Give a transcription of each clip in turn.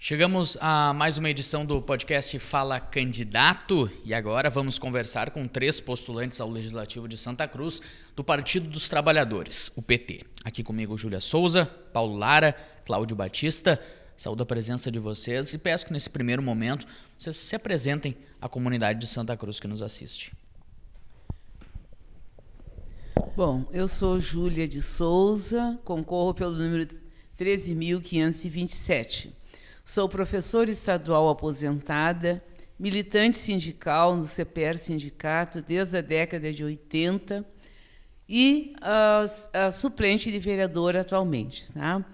Chegamos a mais uma edição do podcast Fala Candidato e agora vamos conversar com 3 postulantes ao Legislativo de Santa Cruz do Partido dos Trabalhadores, o PT. Aqui comigo Júlia Souza, Paulo Lara, Cláudio Batista. Saúdo a presença de vocês e peço que nesse primeiro momento vocês se apresentem à comunidade de Santa Cruz que nos assiste. Bom, eu sou Júlia de Souza, concorro pelo número 13.527. Sou professora estadual aposentada, militante sindical no CPR Sindicato desde a década de 80 e suplente de vereadora atualmente. Tá?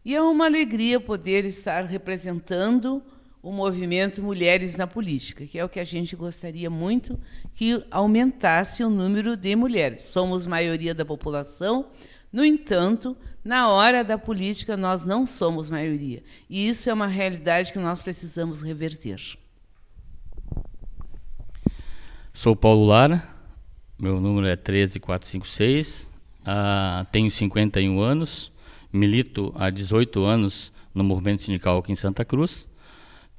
E é uma alegria poder estar representando o movimento Mulheres na Política, que é o que a gente gostaria muito que aumentasse o número de mulheres. Somos maioria da população, no entanto, na hora da política nós não somos maioria. E isso é uma realidade que nós precisamos reverter. Sou Paulo Lara, meu número é 13456, tenho 51 anos, milito há 18 anos no movimento sindical aqui em Santa Cruz.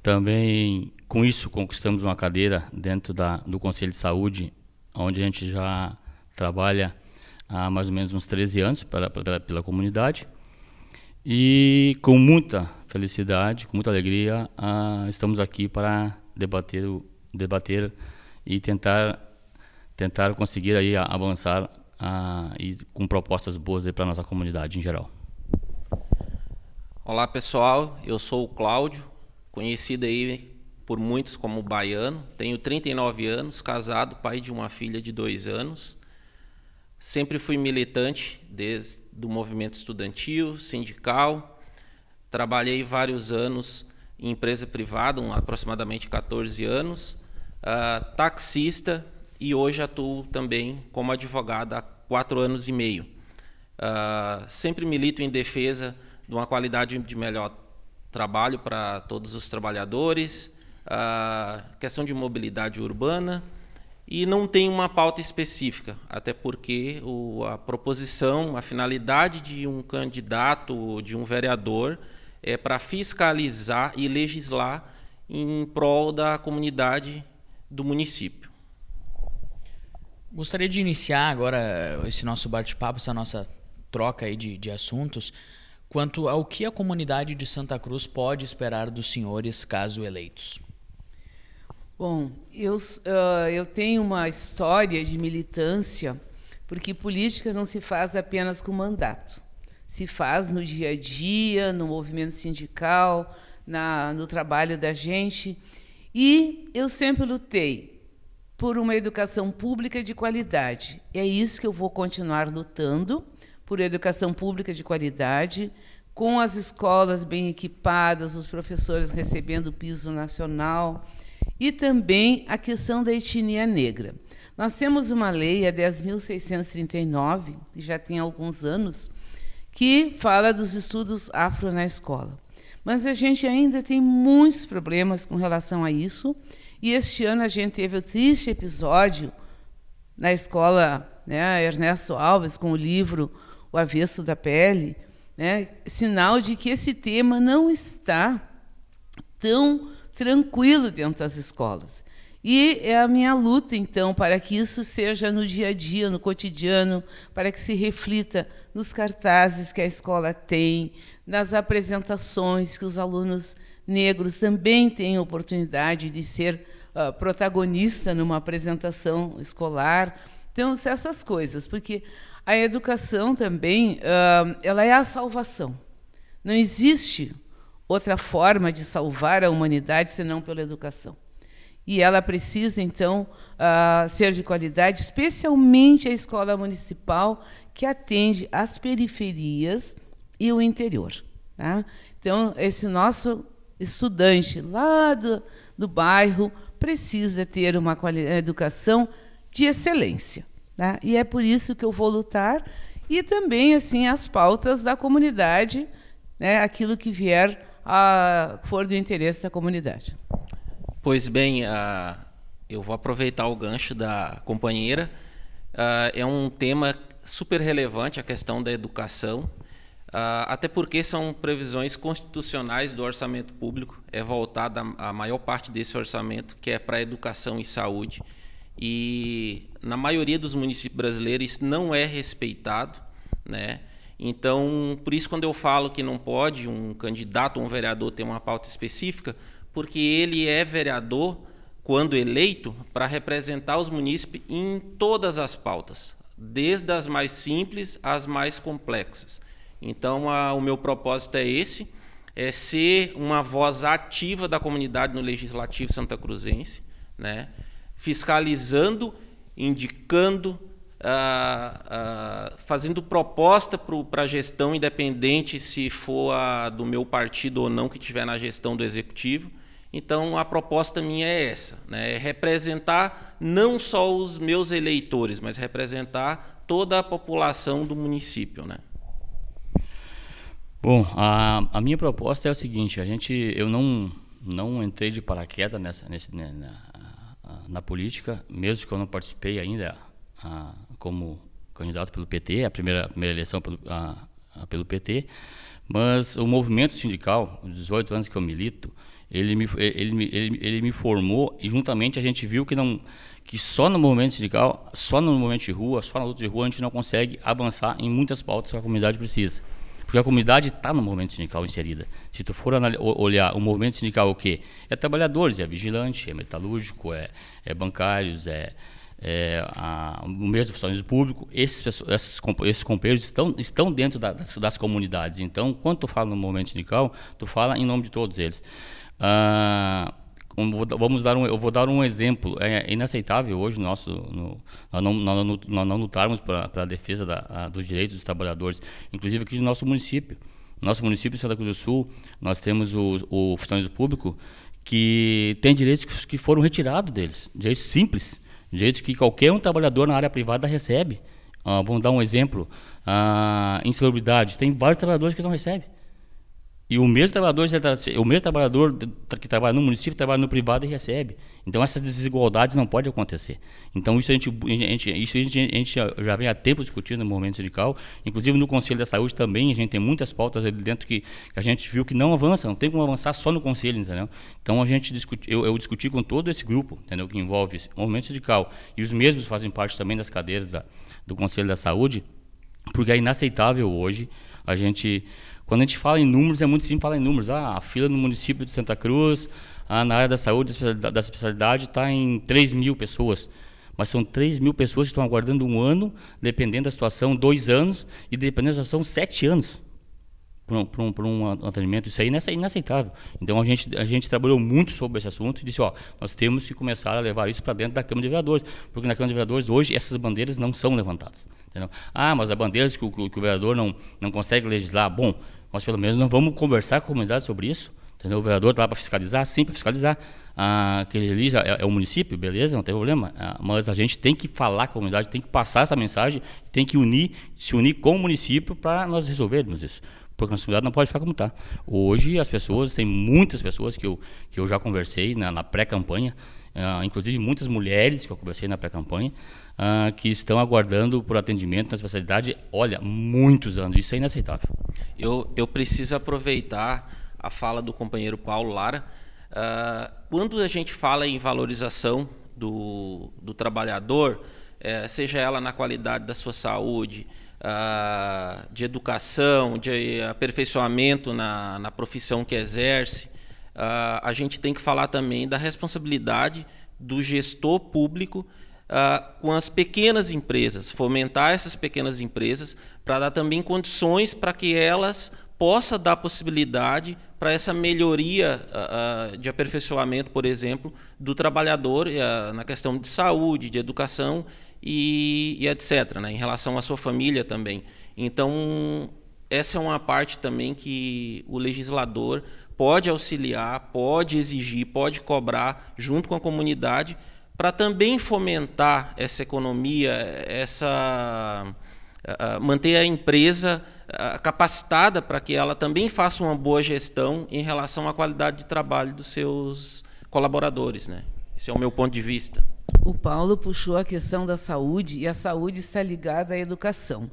Também, com isso, conquistamos uma cadeira dentro do Conselho de Saúde, onde a gente já trabalha há mais ou menos uns 13 anos pela comunidade. E com muita felicidade, com muita alegria, estamos aqui para debater e tentar conseguir aí avançar e com propostas boas para a nossa comunidade em geral. Olá pessoal, eu sou o Cláudio, conhecido aí por muitos como baiano, tenho 39 anos, casado, pai de uma filha de 2 anos. Sempre fui militante desde o movimento estudantil, sindical. Trabalhei vários anos em empresa privada, aproximadamente 14 anos. Taxista e hoje atuo também como advogado há 4 anos e meio. Sempre milito em defesa de uma qualidade de melhor trabalho para todos os trabalhadores, questão de mobilidade urbana. E não tem uma pauta específica, até porque a proposição, a finalidade de um candidato, de um vereador, é para fiscalizar e legislar em prol da comunidade do município. Gostaria de iniciar agora esse nosso bate-papo, essa nossa troca aí de assuntos, quanto ao que a comunidade de Santa Cruz pode esperar dos senhores caso eleitos. Bom, eu tenho uma história de militância, porque política não se faz apenas com mandato. Se faz no dia a dia, no movimento sindical, no trabalho da gente. E eu sempre lutei por uma educação pública de qualidade. É isso que eu vou continuar lutando, por educação pública de qualidade, com as escolas bem equipadas, os professores recebendo o piso nacional, e também a questão da etnia negra. Nós temos uma lei, a 10.639, que já tem alguns anos, que fala dos estudos afro na escola. Mas a gente ainda tem muitos problemas com relação a isso, e este ano a gente teve o triste episódio na escola, né, Ernesto Alves, com o livro O Avesso da Pele, né, sinal de que esse tema não está tão tranquilo dentro das escolas. E é a minha luta, então, para que isso seja no dia a dia, no cotidiano, para que se reflita nos cartazes que a escola tem, nas apresentações, que os alunos negros também têm oportunidade de ser protagonista numa apresentação escolar. Então, essas coisas, porque a educação também ela é a salvação. Não existe outra forma de salvar a humanidade senão pela educação. E ela precisa, então, ser de qualidade, especialmente a escola municipal, que atende as periferias e o interior. Tá? Então, esse nosso estudante lá do bairro precisa ter uma educação de excelência. Tá? E é por isso que eu vou lutar. E também assim as pautas da comunidade, né, aquilo que vier for do interesse da comunidade. Pois bem, eu vou aproveitar o gancho da companheira. É um tema super relevante, a questão da educação. até porque são previsões constitucionais do orçamento público, é voltada a maior parte desse orçamento, que é para educação e saúde, e na maioria dos municípios brasileiros isso não é respeitado, né? Então, por isso quando eu falo que não pode um candidato ou um vereador ter uma pauta específica, porque ele é vereador, quando eleito, para representar os munícipes em todas as pautas, desde as mais simples às mais complexas. Então, o meu propósito é esse, é ser uma voz ativa da comunidade no Legislativo santacruzense, né? Fiscalizando, indicando, fazendo proposta para a gestão independente, se for a do meu partido ou não que estiver na gestão do Executivo. Então, a proposta minha é essa, né? É representar não só os meus eleitores, mas representar toda a população do município, né? Bom, a minha proposta é o seguinte: eu não entrei de paraquedas na política, mesmo que eu não participei ainda como candidato pelo PT, a primeira eleição pelo PT, mas o movimento sindical, os 18 anos que eu milito, ele me formou, e juntamente a gente viu que só no movimento sindical, só no movimento de rua, só na luta de rua, a gente não consegue avançar em muitas pautas que a comunidade precisa. Porque a comunidade está no movimento sindical inserida. Se tu for olhar o movimento sindical, o quê? É trabalhadores, é vigilante, é metalúrgico, é bancários, o mesmo funcionário público. Esses companheiros estão dentro das comunidades. Então, quando tu fala no movimento sindical, tu fala em nome de todos eles. Eu vou dar um exemplo. É inaceitável hoje nós não lutarmos para a defesa dos direitos dos trabalhadores, inclusive aqui no nosso município. No nosso município de Santa Cruz do Sul, nós temos o funcionário público que tem direitos que foram retirados deles, direitos simples, direitos que qualquer um trabalhador na área privada recebe. Vamos dar um exemplo: insalubridade. Tem vários trabalhadores que não recebem. E o mesmo trabalhador que trabalha no município trabalha no privado e recebe. Então essas desigualdades não podem acontecer. Então isso a gente já vem há tempo discutindo no movimento sindical. Inclusive no Conselho da Saúde também a gente tem muitas pautas ali dentro que a gente viu que não avança, não tem como avançar só no Conselho, entendeu? Então eu discuti com todo esse grupo, entendeu, que envolve o movimento sindical, e os mesmos fazem parte também das cadeiras do Conselho da Saúde, porque é inaceitável hoje quando a gente fala em números, é muito simples falar em números. A fila no município de Santa Cruz, na área da saúde, da especialidade, está em 3 mil pessoas. Mas são 3 mil pessoas que estão aguardando 1 ano, dependendo da situação, 2 anos, e dependendo da situação, 7 anos para um atendimento. Isso aí é inaceitável. Então a gente trabalhou muito sobre esse assunto e disse: nós temos que começar a levar isso para dentro da Câmara de Vereadores, porque na Câmara de Vereadores hoje essas bandeiras não são levantadas. Entendeu? Mas as bandeiras que o vereador não consegue legislar, bom, nós pelo menos não vamos conversar com a comunidade sobre isso. Entendeu? O vereador está lá para fiscalizar, sim, para fiscalizar. Que ele elija é o município, beleza, não tem problema. Mas a gente tem que falar com a comunidade, tem que passar essa mensagem, tem que se unir com o município para nós resolvermos isso. Porque a nossa comunidade não pode ficar como está. Hoje tem muitas pessoas que eu já conversei na pré-campanha, inclusive muitas mulheres que eu conversei na pré-campanha, que estão aguardando por atendimento na especialidade, muitos anos. Isso é inaceitável. Eu preciso aproveitar a fala do companheiro Paulo Lara. Quando a gente fala em valorização do trabalhador, seja ela na qualidade da sua saúde, de educação, de aperfeiçoamento na profissão que exerce, a gente tem que falar também da responsabilidade do gestor público com as pequenas empresas, fomentar essas pequenas empresas para dar também condições para que elas possam dar possibilidade para essa melhoria de aperfeiçoamento, por exemplo, do trabalhador na questão de saúde, de educação e etc., né, em relação à sua família também. Então, essa é uma parte também que o legislador pode auxiliar, pode exigir, pode cobrar junto com a comunidade para também fomentar essa economia, manter a empresa capacitada para que ela também faça uma boa gestão em relação à qualidade de trabalho dos seus colaboradores, né? Esse é o meu ponto de vista. O Paulo puxou a questão da saúde, e a saúde está ligada à educação.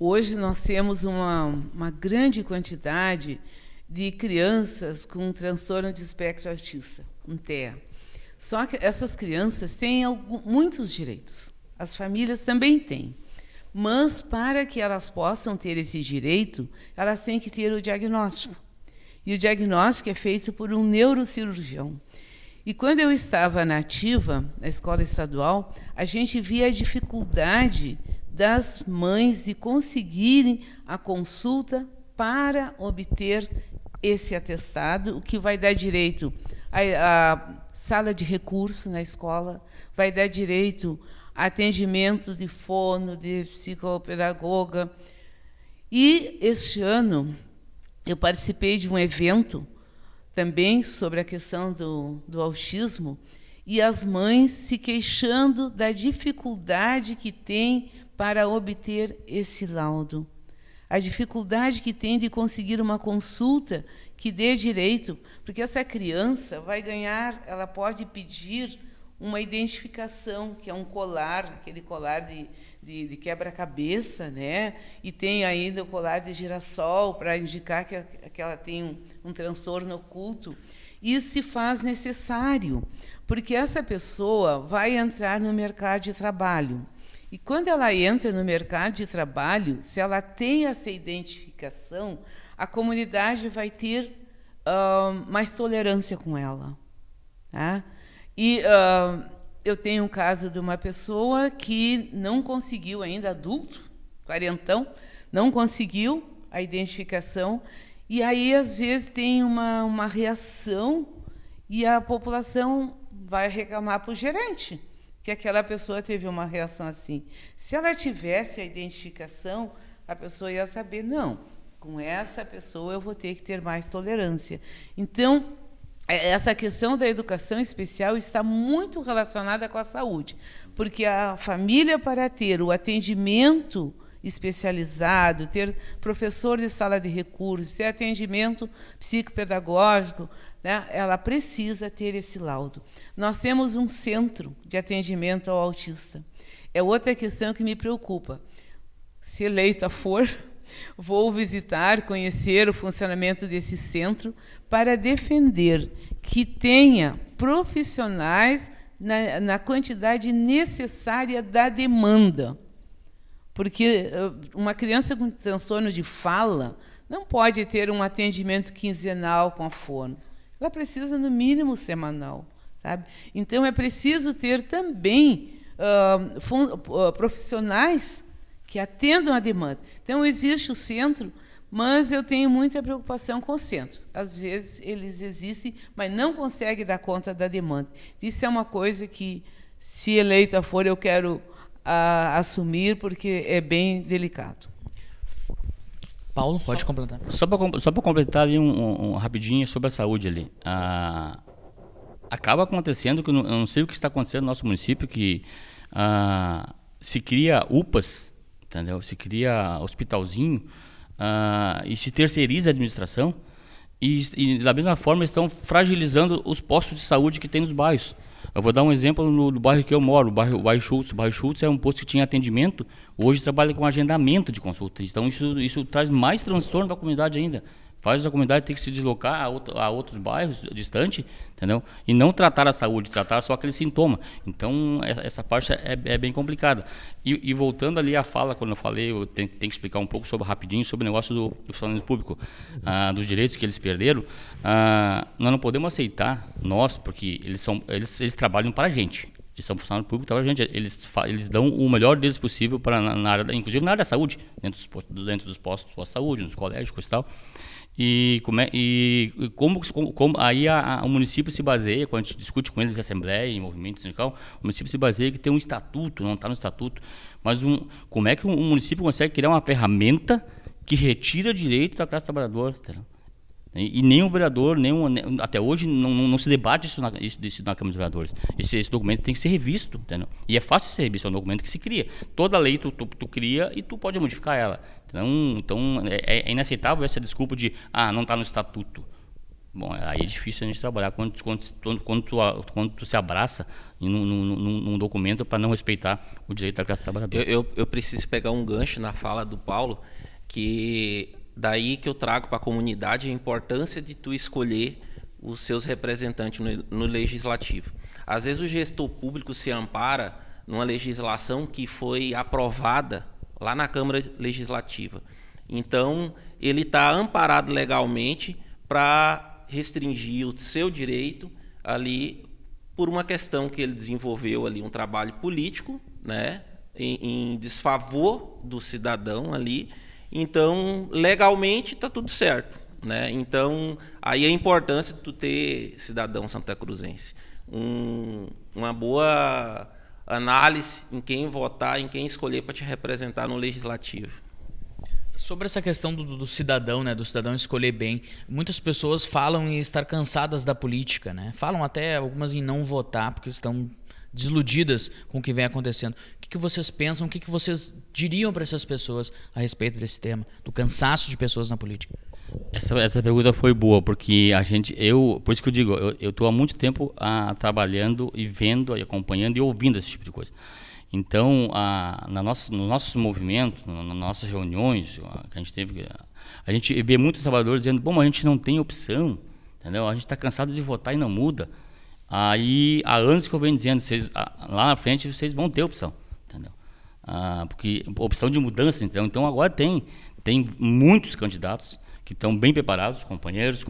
Hoje nós temos uma grande quantidade de crianças com transtorno de espectro autista, um TEA. Só que essas crianças têm muitos direitos. As famílias também têm. Mas, para que elas possam ter esse direito, elas têm que ter o diagnóstico. E o diagnóstico é feito por um neurocirurgião. E quando eu estava na ativa, na escola estadual, a gente via a dificuldade das mães de conseguirem a consulta para obter esse atestado, o que vai dar direito à sala de recurso na escola, vai dar direito a atendimento de fono, de psicopedagoga. E este ano eu participei de um evento também sobre a questão do autismo, e as mães se queixando da dificuldade que tem para obter esse laudo. A dificuldade que tem de conseguir uma consulta que dê direito, porque essa criança vai ganhar, ela pode pedir uma identificação, que é um colar, aquele colar de quebra-cabeça, né? E tem ainda o colar de girassol para indicar que ela tem um transtorno oculto. Isso se faz necessário, porque essa pessoa vai entrar no mercado de trabalho. E quando ela entra no mercado de trabalho, se ela tem essa identificação, a comunidade vai ter mais tolerância com ela. Tá? E eu tenho um caso de uma pessoa que não conseguiu ainda, adulto, quarentão, não conseguiu a identificação, e aí, às vezes, tem uma reação e a população vai reclamar para o gerente que aquela pessoa teve uma reação assim. Se ela tivesse a identificação, a pessoa ia saber, não, com essa pessoa eu vou ter que ter mais tolerância. Então, essa questão da educação especial está muito relacionada com a saúde, porque a família, para ter o atendimento especializado, ter professor de sala de recursos, ter atendimento psicopedagógico, né, ela precisa ter esse laudo. Nós temos um centro de atendimento ao autista. É outra questão que me preocupa. Se eleita for, vou visitar, conhecer o funcionamento desse centro para defender que tenha profissionais na quantidade necessária da demanda. Porque uma criança com transtorno de fala não pode ter um atendimento quinzenal com a fono. Ela precisa, no mínimo, semanal. Sabe? Então, é preciso ter também profissionais que atendam a demanda. Então, existe o centro, mas eu tenho muita preocupação com o centro. Às vezes, eles existem, mas não conseguem dar conta da demanda. Isso é uma coisa que, se eleita for, eu quero assumir, porque é bem delicado. Paulo, pode completar. Só para completar ali rapidinho sobre a saúde ali. Acaba acontecendo, que eu não sei o que está acontecendo no nosso município, que se cria UPAs, entendeu? Se cria hospitalzinho, e se terceiriza a administração, e da mesma forma estão fragilizando os postos de saúde que tem nos bairros. Eu vou dar um exemplo no bairro que eu moro, o bairro Schultz. O bairro Schultz é um posto que tinha atendimento, hoje trabalha com agendamento de consulta. Então, isso traz mais transtorno para a comunidade ainda. Faz a comunidade ter que se deslocar a outros bairros distantes, entendeu? E não tratar a saúde, tratar só aquele sintoma. Então, essa parte é bem complicada. E voltando ali à fala, quando eu falei, eu tenho que explicar um pouco rapidinho sobre o negócio do funcionamento público, dos direitos que eles perderam. Nós não podemos aceitar, porque eles trabalham para a gente. Eles são funcionários públicos, então eles dão o melhor deles possível na área, inclusive na área da saúde, dentro dos postos de saúde, nos colégios e tal. E como aí o município se baseia, quando a gente discute com eles em assembleia, em movimento sindical, o município se baseia que tem um estatuto, não está no estatuto, mas como é que um município consegue criar uma ferramenta que retira direito da classe trabalhadora, entendeu? E nem o vereador, até hoje não se debate isso na Câmara dos Vereadores. Esse documento tem que ser revisto, entendeu? E é fácil de ser revisto, é um documento que se cria. Toda lei tu cria e tu pode modificar ela. Então é inaceitável essa desculpa de não está no estatuto. Bom, aí é difícil a gente trabalhar quando tu se abraça num documento para não respeitar o direito da classe trabalhadora. Eu preciso pegar um gancho na fala do Paulo, que daí que eu trago para a comunidade a importância de tu escolher os seus representantes no legislativo. Às vezes o gestor público se ampara numa legislação que foi aprovada lá na Câmara Legislativa. Então, ele está amparado legalmente para restringir o seu direito ali por uma questão que ele desenvolveu ali, um trabalho político, né, em desfavor do cidadão ali. Então, legalmente está tudo certo, né? Então, aí a importância de tu ter, cidadão santacruzense, uma boa análise em quem votar, em quem escolher para te representar no legislativo. Sobre essa questão do cidadão, né, do cidadão escolher bem, muitas pessoas falam em estar cansadas da política, né? Falam até algumas em não votar porque estão desiludidas com o que vem acontecendo. O que vocês pensam, o que vocês diriam para essas pessoas a respeito desse tema, do cansaço de pessoas na política? Essa pergunta foi boa, porque por isso que eu digo, eu estou há muito tempo trabalhando e vendo, e acompanhando e ouvindo esse tipo de coisa. Então, no nosso movimento, nas nossas reuniões que a gente teve, a gente vê muitos trabalhadores dizendo, bom, a gente não tem opção, entendeu? A gente está cansado de votar e não muda. Aí, há anos que eu venho dizendo, lá na frente vocês vão ter opção, entendeu? Porque opção de mudança, então agora tem muitos candidatos que estão bem preparados, companheiras,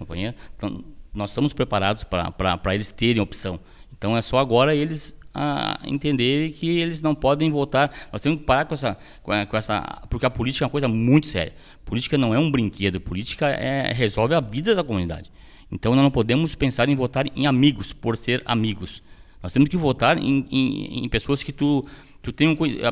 então, nós estamos preparados para eles terem opção. Então, é só agora eles entender que eles não podem votar. Nós temos que parar com essa, porque a política é uma coisa muito séria. Política não é um brinquedo, política resolve a vida da comunidade. Então nós não podemos pensar em votar em amigos por ser amigos. Nós temos que votar em pessoas que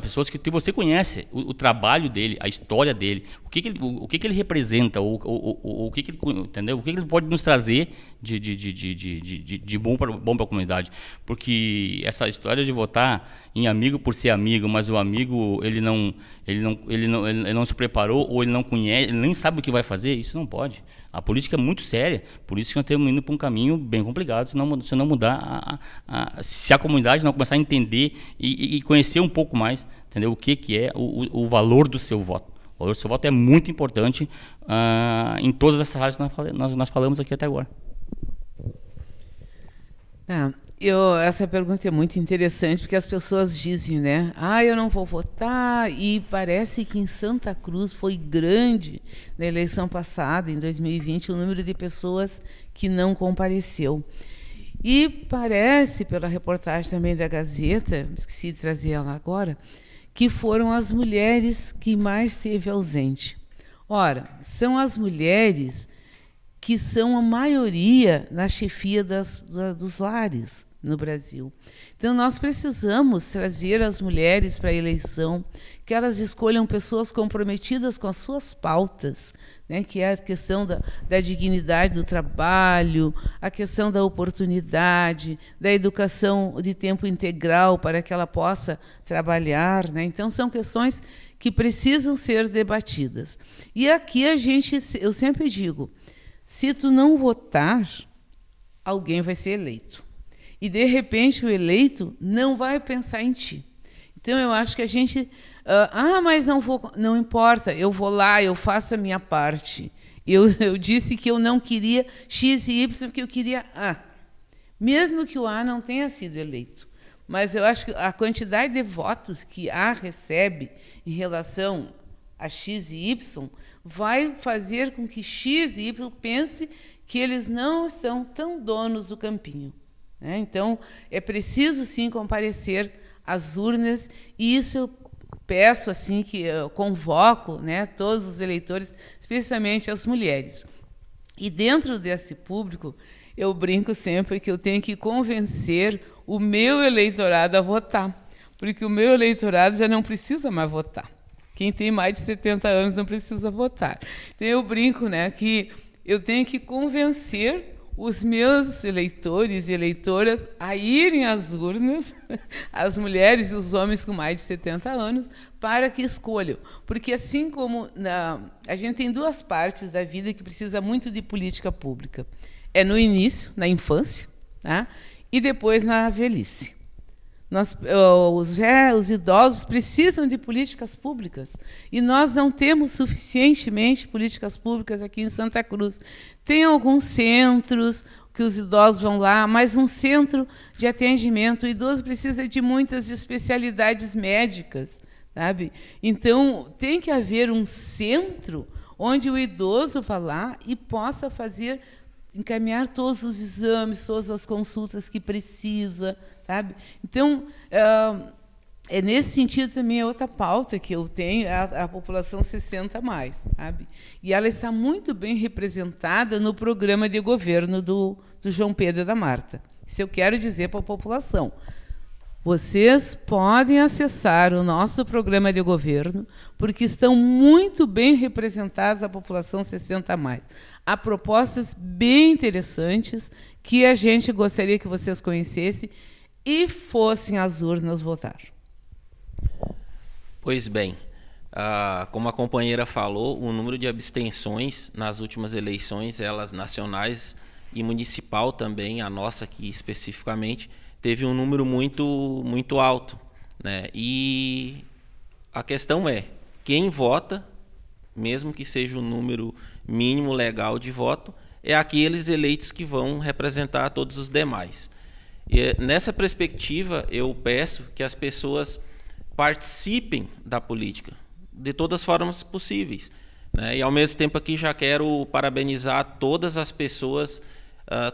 pessoas que você conhece, o trabalho dele, a história dele, o que ele representa, o que ele, entendeu? O que ele pode nos trazer de bom para a comunidade. Porque essa história de votar em amigo por ser amigo, mas o amigo ele não se preparou, ou ele não conhece, ele nem sabe o que vai fazer, isso não pode. A política é muito séria, por isso que nós estamos indo para um caminho bem complicado, se não mudar, se a comunidade não começar a entender e conhecer um pouco mais, entendeu? O que é o valor do seu voto. O valor do seu voto é muito importante em todas essas áreas que nós falamos aqui até agora. Essa pergunta é muito interessante, porque as pessoas dizem, né? Eu não vou votar, e parece que em Santa Cruz foi grande, na eleição passada, em 2020, o número de pessoas que não compareceu. E parece, pela reportagem também da Gazeta, esqueci de trazer ela agora, que foram as mulheres que mais esteve ausente. Ora, são as mulheres que são a maioria na chefia dos lares no Brasil. Então, nós precisamos trazer as mulheres para a eleição, que elas escolham pessoas comprometidas com as suas pautas, né, que é a questão da dignidade do trabalho, a questão da oportunidade, da educação de tempo integral para que ela possa trabalhar, né? Então, são questões que precisam ser debatidas. E aqui eu sempre digo, se tu não votar, alguém vai ser eleito. E, de repente, o eleito não vai pensar em ti. Então, eu acho que a gente... mas não importa, eu vou lá, eu faço a minha parte. Eu disse que eu não queria X e Y, que eu queria A. Mesmo que o A não tenha sido eleito. Mas eu acho que a quantidade de votos que A recebe em relação a X e Y vai fazer com que X e Y pense que eles não estão tão donos do campinho. Então, é preciso, sim, comparecer às urnas, e isso eu peço, assim, que eu convoco, né, todos os eleitores, especialmente as mulheres. E dentro desse público, eu brinco sempre que eu tenho que convencer o meu eleitorado a votar, porque o meu eleitorado já não precisa mais votar. Quem tem mais de 70 anos não precisa votar. Então, eu brinco, né, que eu tenho que convencer os meus eleitores e eleitoras a irem às urnas, as mulheres e os homens com mais de 70 anos, para que escolham. Porque, assim como a gente tem duas partes da vida que precisa muito de política pública. É no início, na infância, tá? E depois na velhice. Os idosos precisam de políticas públicas e nós não temos suficientemente políticas públicas aqui em Santa Cruz. Tem alguns centros que os idosos vão lá, mas um centro de atendimento, o idoso precisa de muitas especialidades médicas, sabe? Então, tem que haver um centro onde o idoso vá lá e possa encaminhar todos os exames, todas as consultas que precisa, sabe? Então, nesse sentido também é outra pauta que eu tenho, a população 60 mais, sabe? E ela está muito bem representada no programa de governo do João Pedro e da Marta. Isso eu quero dizer para a população. Vocês podem acessar o nosso programa de governo, porque estão muito bem representadas a população 60 mais. Há propostas bem interessantes que a gente gostaria que vocês conhecessem e fossem às urnas votar. Pois bem, como a companheira falou, o número de abstenções nas últimas eleições, elas nacionais e municipal também, a nossa aqui especificamente, teve um número muito alto, né? E a questão é, quem vota, mesmo que seja o número mínimo legal de voto, é aqueles eleitos que vão representar todos os demais. E, nessa perspectiva, eu peço que as pessoas participem da política de todas as formas possíveis, né? E, ao mesmo tempo, aqui já quero parabenizar todas as pessoas,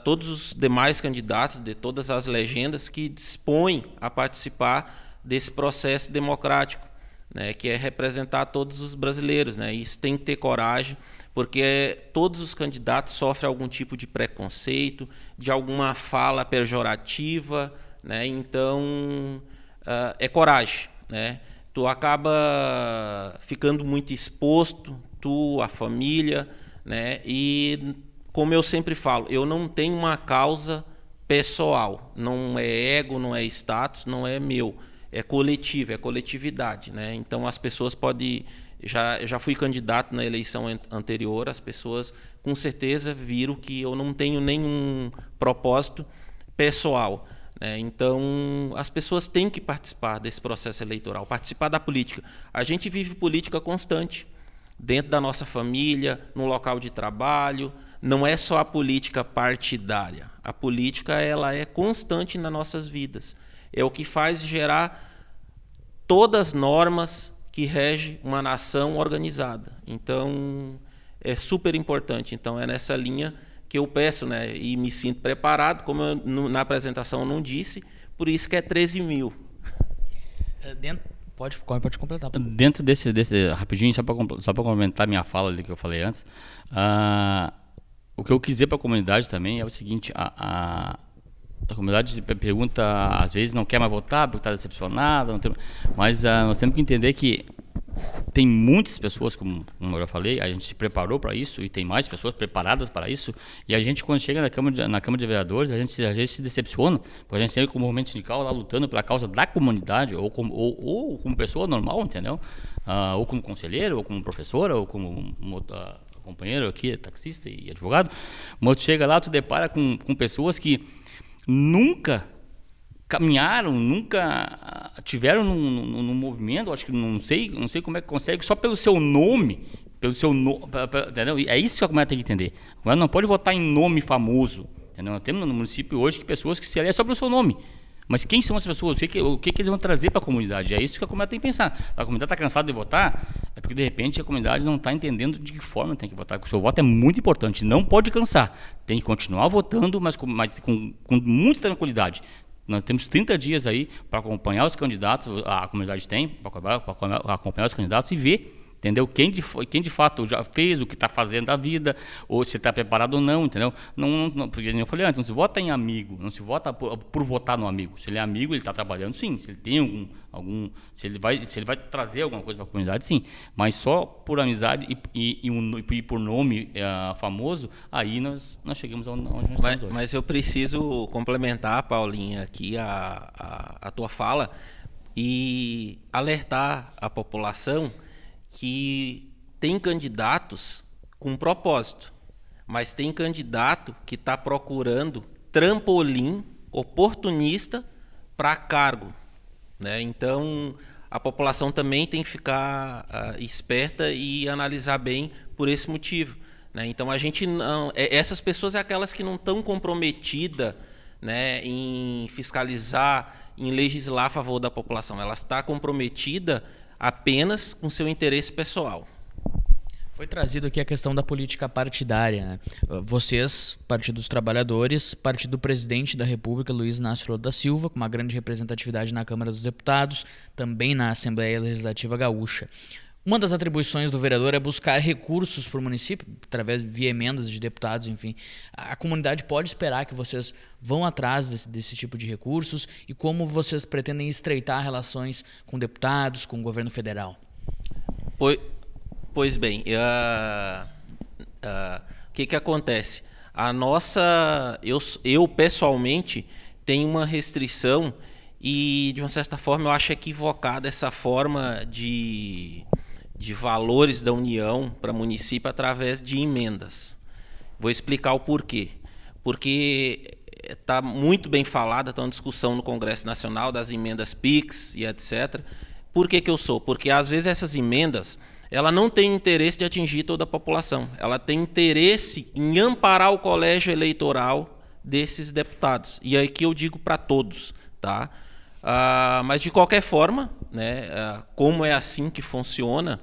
todos os demais candidatos de todas as legendas que dispõem a participar desse processo democrático, né, que é representar todos os brasileiros, né? Isso tem que ter coragem, porque todos os candidatos sofrem algum tipo de preconceito, de alguma fala pejorativa, né? Então, é coragem, né? Tu acaba ficando muito exposto, tu, a família, né? E, como eu sempre falo, eu não tenho uma causa pessoal, não é ego, não é status, não é meu, é coletivo, é coletividade, né? Então as pessoas podem, já fui candidato na eleição anterior, as pessoas com certeza viram que eu não tenho nenhum propósito pessoal, né? Então as pessoas têm que participar desse processo eleitoral, participar da política. A gente vive política constante, dentro da nossa família, no local de trabalho. Não é só a política partidária. A política, ela é constante nas nossas vidas. É o que faz gerar todas as normas que regem uma nação organizada. Então, é super importante. Então, é nessa linha que eu peço, né, e me sinto preparado, como eu, na apresentação eu não disse, por isso que é 13 mil. Pode completar. Dentro desse rapidinho, só para complementar minha fala ali que eu falei antes, o que eu quis dizer para a comunidade também é o seguinte: a comunidade pergunta, às vezes não quer mais votar porque está decepcionada, mas nós temos que entender que tem muitas pessoas, como eu já falei, a gente se preparou para isso e tem mais pessoas preparadas para isso, e a gente, quando chega na Câmara de Vereadores, a gente se decepciona, porque a gente sempre com o movimento sindical lá lutando pela causa da comunidade, ou como pessoa normal, entendeu? Ou como conselheiro, ou como professora, ou como companheiro aqui, taxista e advogado, mas tu chega lá, tu depara com pessoas que nunca caminharam, nunca tiveram no movimento, acho que não sei como é que consegue, só pelo seu nome, entendeu? É isso que a comunidade tem que entender. A comunidade não pode votar em nome famoso, entendeu? Nós temos no município hoje pessoas que se elegem só pelo seu nome. Mas quem são as pessoas? O que eles vão trazer para a comunidade? É isso que a comunidade tem que pensar. A comunidade está cansada de votar, é porque, de repente, a comunidade não está entendendo de que forma tem que votar. O seu voto é muito importante, não pode cansar. Tem que continuar votando, mas com muita tranquilidade. Nós temos 30 dias aí para acompanhar os candidatos, a comunidade tem, para acompanhar os candidatos e ver, entendeu? Quem de fato já fez o que está fazendo da vida, ou se está preparado ou não, entendeu? Não, porque eu falei antes, não se vota em amigo, não se vota por votar no amigo. Se ele é amigo, ele está trabalhando, sim. Se ele tem se ele vai trazer alguma coisa para a comunidade, sim. Mas só por amizade e por nome famoso, aí nós chegamos onde nós estamos hoje. Mas eu preciso complementar, Paulinha, aqui a tua fala e alertar a população que tem candidatos com propósito. mas tem candidato que está procurando trampolim oportunista para cargo, né? Então, a população também tem que ficar esperta e analisar bem por esse motivo, né? Então, a gente não, essas pessoas é aquelas que não estão comprometidas, né, em fiscalizar, em legislar a favor da população. Ela está comprometida apenas com seu interesse pessoal. Foi trazido aqui a questão da política partidária, né? Vocês, Partido dos Trabalhadores, partido do presidente da República, Luiz Inácio Lula da Silva, com uma grande representatividade na Câmara dos Deputados, também na Assembleia Legislativa Gaúcha. Uma das atribuições do vereador é buscar recursos para o município, através via emendas de deputados, enfim. A comunidade pode esperar que vocês vão atrás desse tipo de recursos e como vocês pretendem estreitar relações com deputados, com o governo federal? Pois bem, o que acontece? Eu pessoalmente tenho uma restrição e, de uma certa forma, eu acho equivocada essa forma de valores da União para município através de emendas. Vou explicar o porquê. Porque está muito bem falada, está uma discussão no Congresso Nacional das emendas PIX e etc. Por que eu sou? Porque, às vezes, essas emendas ela não tem interesse de atingir toda a população. Ela tem interesse em amparar o colégio eleitoral desses deputados. E aí que eu digo para todos, tá? Mas, de qualquer forma, né, como é assim que funciona,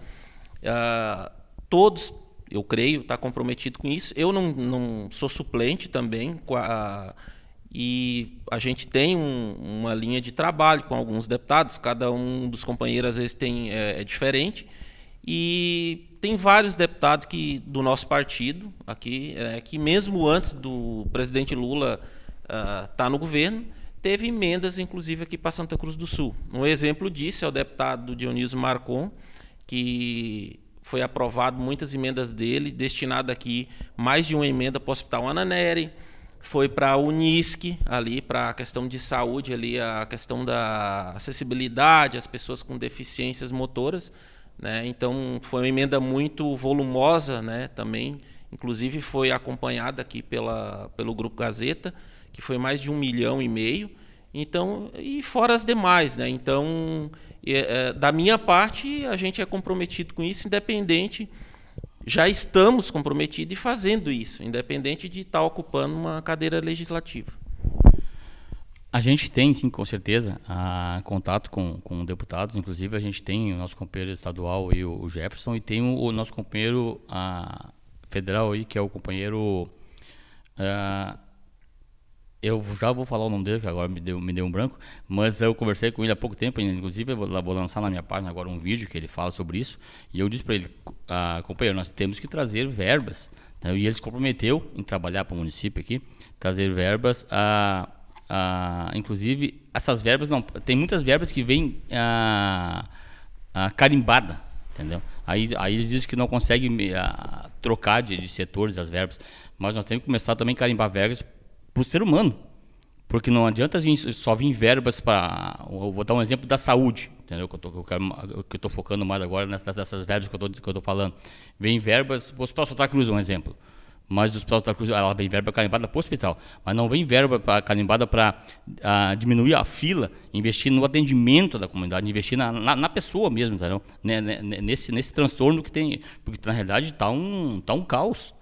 todos, eu creio, estão comprometidos com isso. Eu não sou suplente também, e a gente tem uma linha de trabalho com alguns deputados, cada um dos companheiros às vezes é diferente, e tem vários deputados do nosso partido, aqui, que mesmo antes do presidente Lula estar no governo, teve emendas, inclusive, aqui para Santa Cruz do Sul. Um exemplo disso é o deputado Dionísio Marcon, que foi aprovado muitas emendas dele, destinado aqui mais de uma emenda para o Hospital Ana Nery, foi para a Unisc, ali para a questão de saúde, ali a questão da acessibilidade às pessoas com deficiências motoras, né? Então, foi uma emenda muito volumosa, né, também, inclusive foi acompanhada aqui pelo Grupo Gazeta, que foi mais de 1,5 milhão. Então, e fora as demais, né? Então, da minha parte, a gente é comprometido com isso, independente, já estamos comprometidos e fazendo isso, independente de estar ocupando uma cadeira legislativa. A gente tem, sim, com certeza, contato com deputados. Inclusive, a gente tem o nosso companheiro estadual, aí, o Jefferson, e tem o nosso companheiro federal, aí, que é o companheiro... eu já vou falar o nome dele, que agora me deu um branco, mas eu conversei com ele há pouco tempo, inclusive eu vou lançar na minha página agora um vídeo que ele fala sobre isso, e eu disse para ele, companheiro, nós temos que trazer verbas, né? E ele se comprometeu em trabalhar para o município aqui, trazer verbas, inclusive essas verbas, tem muitas verbas que vêm carimbada, entendeu? Aí eles dizem que não conseguem trocar de setores as verbas, mas nós temos que começar também a carimbar verbas para o ser humano, porque não adianta só vir verbas para... Vou dar um exemplo da saúde, entendeu? Que eu estou focando mais agora nessas verbas que eu estou falando. Vem verbas, o Hospital Santa Cruz é um exemplo, mas o Hospital Santa Cruz, ela vem verba carimbada para o hospital, mas não vem verba carimbada para diminuir a fila, investir no atendimento da comunidade, investir na pessoa mesmo, entendeu? Nesse transtorno que tem, porque na realidade está um caos.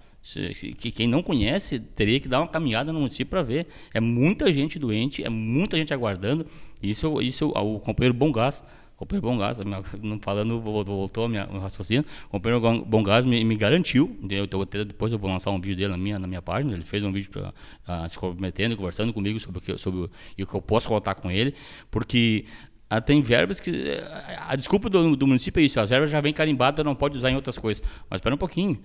Que quem não conhece teria que dar uma caminhada no município para ver. É muita gente doente, é muita gente aguardando. Isso o companheiro Bom Gás, não falando, voltou meu raciocínio. O companheiro Bom Gás me garantiu. Depois eu vou lançar um vídeo dele na minha página. Ele fez um vídeo se comprometendo, conversando comigo sobre o que eu posso contar com ele, porque tem verbas que... A desculpa do município é isso: as verbas já vêm carimbadas, não pode usar em outras coisas. Mas espera um pouquinho.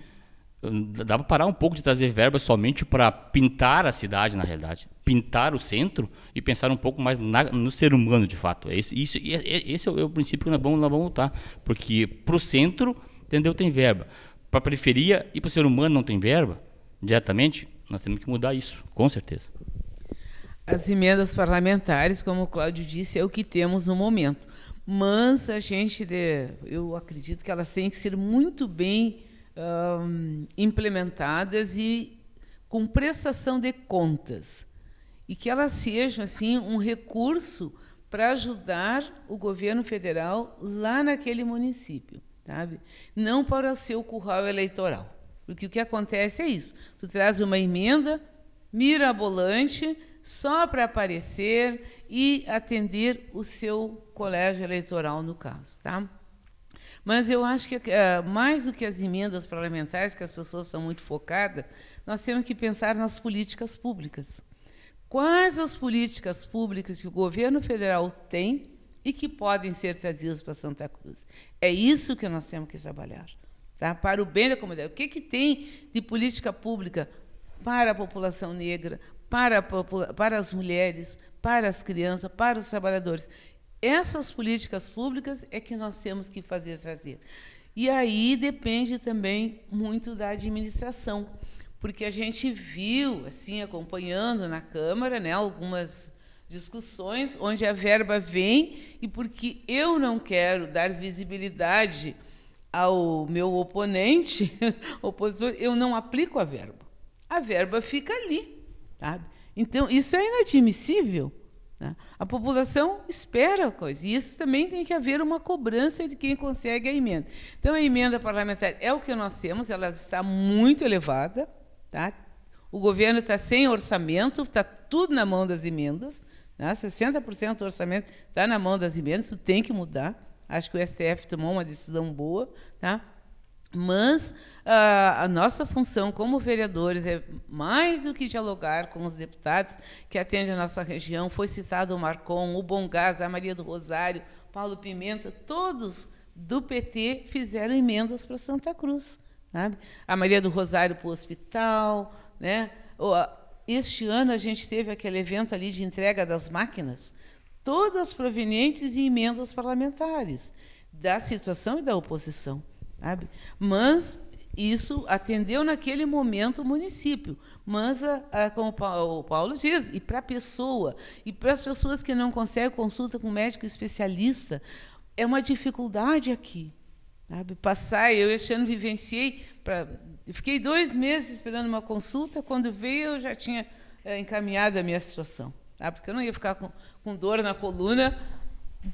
Dá para parar um pouco de trazer verbas somente para pintar a cidade, na realidade, pintar o centro, e pensar um pouco mais no ser humano, de fato. Esse é o princípio que nós vamos lutar, porque para o centro, entendeu, tem verba, para a periferia e para o ser humano não tem verba diretamente. Nós temos que mudar isso, com certeza. As emendas parlamentares, como o Cláudio disse, é o que temos no momento, mas eu acredito que elas têm que ser muito bem implementadas e com prestação de contas, e que elas sejam assim um recurso para ajudar o governo federal lá naquele município, sabe? Não para o seu curral eleitoral, porque o que acontece é isso: tu traz uma emenda mirabolante só para aparecer e atender o seu colégio eleitoral, no caso, tá? Mas eu acho que, mais do que as emendas parlamentares, que as pessoas são muito focadas, nós temos que pensar nas políticas públicas. Quais as políticas públicas que o governo federal tem e que podem ser trazidas para Santa Cruz? É isso que nós temos que trabalhar, tá? Para o bem da comunidade. O que tem de política pública para a população negra, para as mulheres, para as crianças, para os trabalhadores? Essas políticas públicas é que nós temos que trazer. E aí depende também muito da administração, porque a gente viu, assim, acompanhando na Câmara, né, algumas discussões onde a verba vem, e porque eu não quero dar visibilidade ao meu oponente, opositor, eu não aplico a verba. A verba fica ali, sabe? Então, isso é inadmissível. A população espera a coisa, e isso também tem que haver uma cobrança de quem consegue a emenda. Então, a emenda parlamentar é o que nós temos, ela está muito elevada, tá? O governo está sem orçamento, está tudo na mão das emendas, né? 60% do orçamento está na mão das emendas, isso tem que mudar. Acho que o STF tomou uma decisão boa, tá? Mas a nossa função como vereadores é mais do que dialogar com os deputados que atendem a nossa região. Foi citado o Marcon, o Bom Gás, a Maria do Rosário, Paulo Pimenta, todos do PT fizeram emendas para Santa Cruz, sabe? A Maria do Rosário para o hospital, né? Este ano a gente teve aquele evento ali de entrega das máquinas, todas provenientes de emendas parlamentares, da situação e da oposição, sabe? Mas isso atendeu naquele momento o município. Mas, como o Paulo diz, e para a pessoa, e para as pessoas que não conseguem consulta com médico especialista, é uma dificuldade aqui, sabe? Eu este ano vivenciei, eu fiquei 2 meses esperando uma consulta, quando veio eu já tinha encaminhado a minha situação, tá? Porque eu não ia ficar com dor na coluna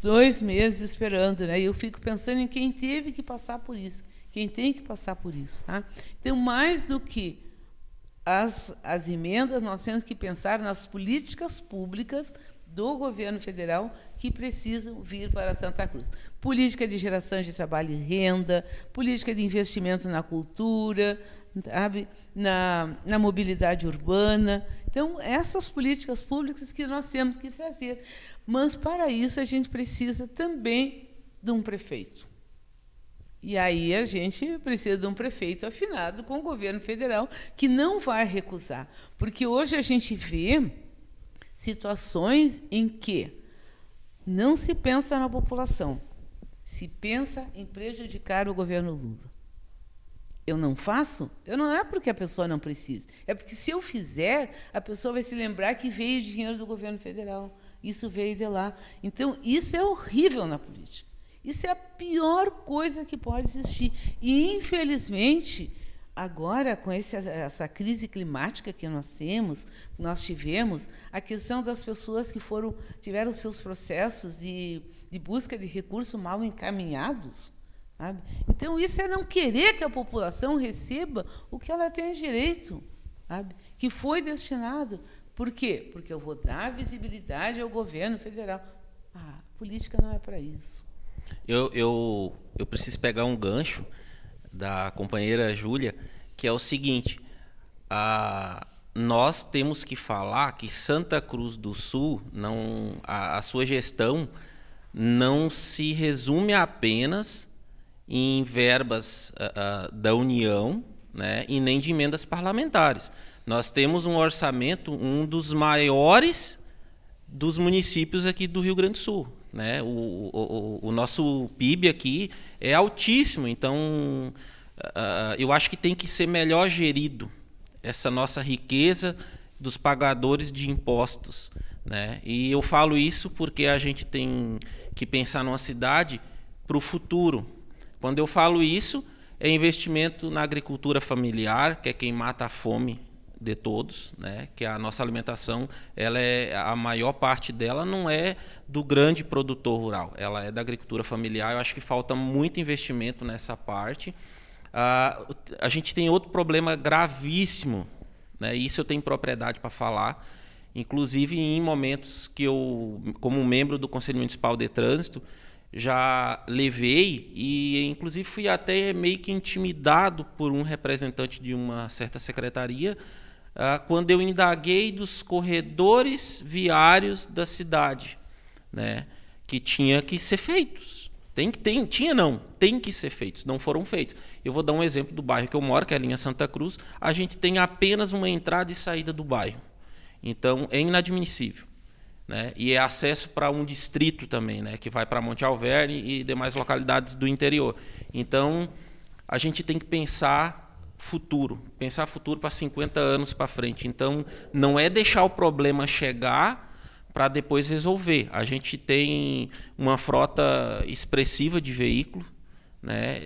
2 meses esperando, né? E eu fico pensando em quem teve que passar por isso, quem tem que passar por isso, tá? Então, mais do que as emendas, nós temos que pensar nas políticas públicas do governo federal que precisam vir para Santa Cruz. Política de geração de trabalho e renda, política de investimento na cultura, sabe? Na mobilidade urbana. Então, essas políticas públicas que nós temos que trazer. Mas, para isso, a gente precisa também de um prefeito. E aí a gente precisa de um prefeito afinado com o governo federal, que não vai recusar. Porque hoje a gente vê situações em que não se pensa na população, se pensa em prejudicar o governo Lula. Eu não faço? Não é porque a pessoa não precisa. É porque, se eu fizer, a pessoa vai se lembrar que veio dinheiro do governo federal. Isso veio de lá. Então, isso é horrível na política. Isso é a pior coisa que pode existir. E, infelizmente, agora, com essa crise climática que nós tivemos, a questão das pessoas que tiveram seus processos de busca de recursos mal encaminhados, sabe? Então, isso é não querer que a população receba o que ela tem direito, sabe? Que foi destinado. Por quê? Porque eu vou dar visibilidade ao governo federal. A política não é para isso. Eu preciso pegar um gancho da companheira Júlia, que é o seguinte: nós temos que falar que Santa Cruz do Sul, a sua gestão não se resume apenas em verbas da União, né, e nem de emendas parlamentares. Nós temos um orçamento, um dos maiores dos municípios aqui do Rio Grande do Sul, né? O nosso PIB aqui é altíssimo, então eu acho que tem que ser melhor gerido essa nossa riqueza dos pagadores de impostos, né? E eu falo isso porque a gente tem que pensar numa cidade para o futuro. Quando eu falo isso, é investimento na agricultura familiar, que é quem mata a fome de todos, né? Que a nossa alimentação, a maior parte dela não é do grande produtor rural, ela é da agricultura familiar. Eu acho que falta muito investimento nessa parte. A gente tem outro problema gravíssimo, né? Isso eu tenho propriedade para falar, inclusive em momentos que eu, como membro do Conselho Municipal de Trânsito, já levei e, inclusive, fui até meio que intimidado por um representante de uma certa secretaria quando eu indaguei dos corredores viários da cidade, né, que tinha que ser feitos. Tem que ser feitos, não foram feitos. Eu vou dar um exemplo do bairro que eu moro, que é a linha Santa Cruz. A gente tem apenas uma entrada e saída do bairro. Então, é inadmissível, né? E é acesso para um distrito também, né, que vai para Monte Alverne e demais localidades do interior. Então, a gente tem que pensar futuro para 50 anos para frente. Então, não é deixar o problema chegar para depois resolver. A gente tem uma frota expressiva de veículos, né?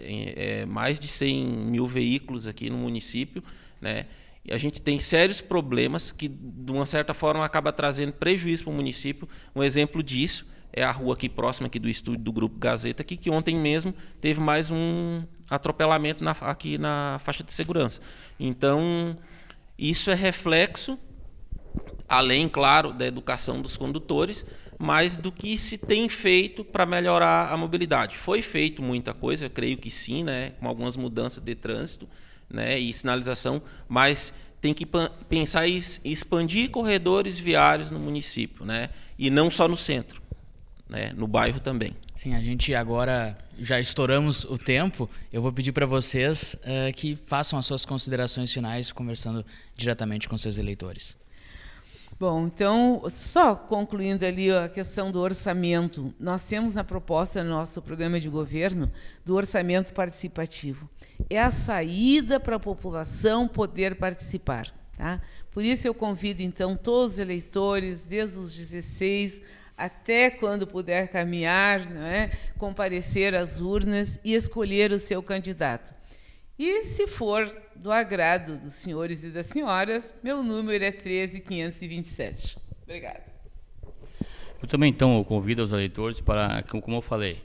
Mais de 100 mil veículos aqui no município, né? E a gente tem sérios problemas que, de uma certa forma, acaba trazendo prejuízo para o município. Um exemplo disso é a rua aqui próxima aqui do estúdio do Grupo Gazeta, aqui, que ontem mesmo teve mais um atropelamento aqui na faixa de segurança. Então, isso é reflexo, além, claro, da educação dos condutores, mas do que se tem feito para melhorar a mobilidade. Foi feito muita coisa, eu creio que sim, né, com algumas mudanças de trânsito, né, e sinalização, mas tem que pensar em expandir corredores viários no município, né, e não só no centro, né, no bairro também. Sim, a gente agora já estouramos o tempo. Eu vou pedir para vocês que façam as suas considerações finais, conversando diretamente com seus eleitores. Bom, então, só concluindo ali a questão do orçamento, nós temos na proposta no nosso programa de governo do orçamento participativo. É a saída para a população poder participar, tá? Por isso eu convido, então, todos os eleitores, desde os 16 até quando puder caminhar, não é? Comparecer às urnas e escolher o seu candidato. E, se for do agrado dos senhores e das senhoras, meu número é 13527. Obrigada. Eu também, então, eu convido os eleitores para, como eu falei,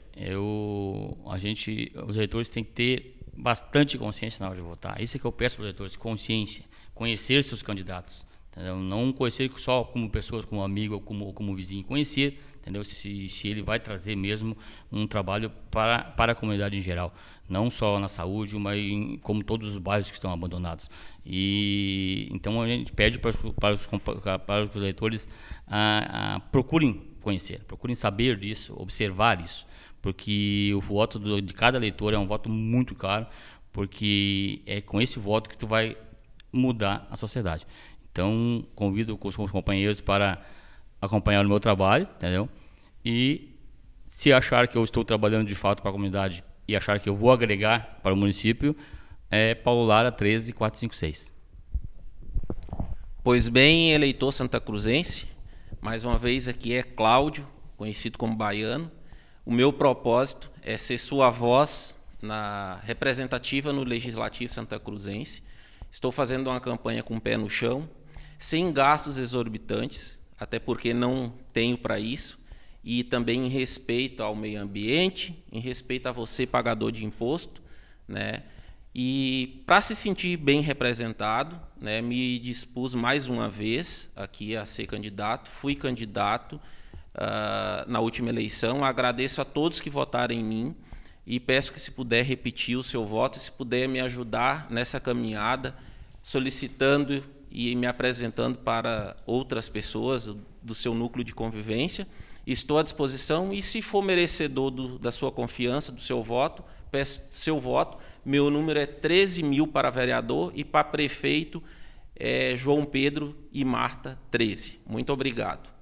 os eleitores têm que ter bastante consciência na hora de votar. Isso é que eu peço para os eleitores, consciência, conhecer seus candidatos. Entendeu? Não conhecer só como pessoas, como amigo ou como vizinho, conhecer, entendeu? Se ele vai trazer mesmo um trabalho para a comunidade em geral, não só na saúde, mas como todos os bairros que estão abandonados. E então a gente pede para os eleitores procurem conhecer, procurem saber disso, observar isso, porque o voto de cada eleitor é um voto muito caro, porque é com esse voto que tu vai mudar a sociedade. Então, convido os companheiros para acompanhar o meu trabalho, entendeu? E se achar que eu estou trabalhando de fato para a comunidade e achar que eu vou agregar para o município, é Paulo Lara 13456. Pois bem, eleitor santacruzense, mais uma vez aqui é Cláudio, conhecido como Baiano. O meu propósito é ser sua voz representativa no Legislativo santacruzense. Estou fazendo uma campanha com o pé no chão, sem gastos exorbitantes, até porque não tenho para isso, e também em respeito ao meio ambiente, em respeito a você, pagador de imposto, né? E para se sentir bem representado, né, me dispus mais uma vez aqui a ser candidato. Fui candidato na última eleição. Agradeço a todos que votaram em mim e peço que, se puder, repetir o seu voto, se puder me ajudar nessa caminhada, solicitando e me apresentando para outras pessoas do seu núcleo de convivência. Estou à disposição e, se for merecedor da sua confiança, do seu voto, peço seu voto. Meu número é 13.000 para vereador e para prefeito é João Pedro e Marta 13. Muito obrigado.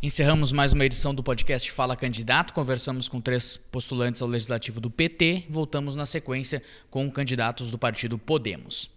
Encerramos mais uma edição do podcast Fala Candidato. Conversamos com 3 postulantes ao Legislativo do PT. Voltamos na sequência com candidatos do partido Podemos.